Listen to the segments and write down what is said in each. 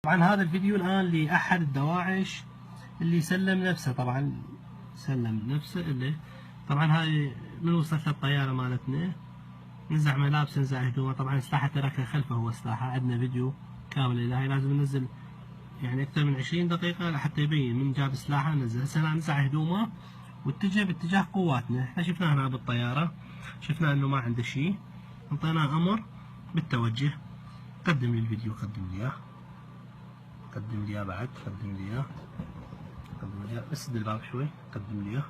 طبعا هذا الفيديو الآن لأحد الدواعش اللي سلم نفسه. طبعا سلم نفسه اللي طبعا هاي من وصلت الطيارة مالتنا نزع ملابسه نزع هدومه. طبعا سلاحه تركه خلفه، هو سلاحه عندنا فيديو كامل له. هاي لازم ننزل يعني أكثر من 20 دقيقة لحتى يبين من جاب سلاحه نزل. هسه نزع هدومه واتجه باتجاه قواتنا. احنا شفناه هنا بالطيارة، شفنا انه ما عنده شيء، انطيناه امر بالتوجه. قدم لي الفيديو، قدم لي اياه، قدم لي اياه بعد، قدم لي اياه، قدم لي اياه، اسد الباب شوي، قدم لي اياه.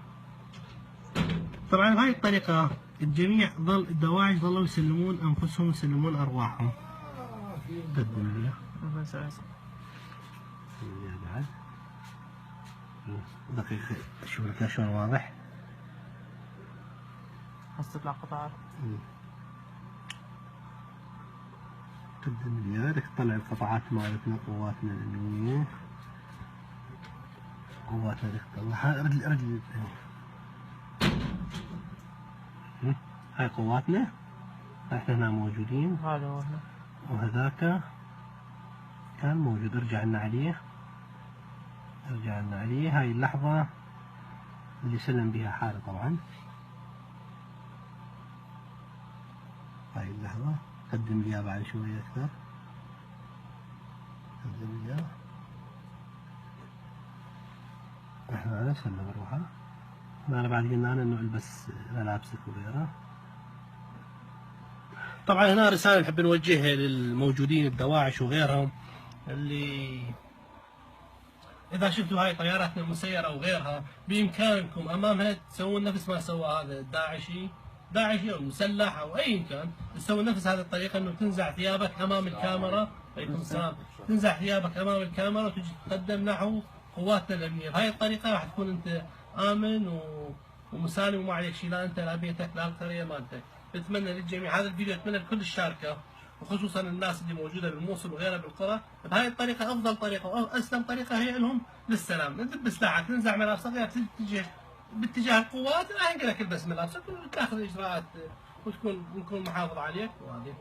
طبعا بهاي الطريقة الجميع الدواعش ظلوا يسلمون انفسهم يسلمون ارواحهم. قدم لي اياه بعد دقيقة اشوف لك شلون واضح. هسه تطلع قطعات. قدم لي اياه، بدك تطلع القطعات مالتنا قواتنا الامنية، قواتنا بدك تطلعها. رجل هاي قواتنا، احنا هنا موجودين. هذا هو هنا وهذاك كان موجود. ارجع لنا عليه، ارجع لنا عليه. هاي اللحظة اللي سلم بها حاله. طبعا هاي اللحظة. قدم لي بعد شوية أكثر، قدم لي. احنا على سلم روحه. أنا بعد قلنا أنا إنه البس ملابسك وغيره. طبعا هنا رسالة نحب نوجهها للموجودين الدواعش وغيرهم، اللي إذا شفتوا هاي طياراتنا المسيرة أو غيرها بإمكانكم أمامها تسوون نفس ما سوى هذا داعشي أو مسلح أو أي كان، تسوون نفس هذه الطريقة، إنه تنزع ثيابك أمام الكاميرا. عليكم السلام. تنزع ثيابك أمام الكاميرا وتجي تقدم نحو قواتنا الأمنية. بهاي الطريقة راح تكون أنت آمن ومسالم وما عليك شيء، لا أنت لا بيتك لا القرية مالتك. أتمنى للجميع هذا الفيديو، أتمنى الكل الشاركه، وخصوصا الناس اللي موجوده بالموصل وغيرها بالقرى. بهاي الطريقه افضل طريقه واسلم طريقه هي لهم للسلام. انت بسلاحك تنزع ملابسك تتجه باتجاه القوات، راح ينقل لك البس ملابسك وتاخذ اجراءات وتكون نكون محافظ عليك وهذه.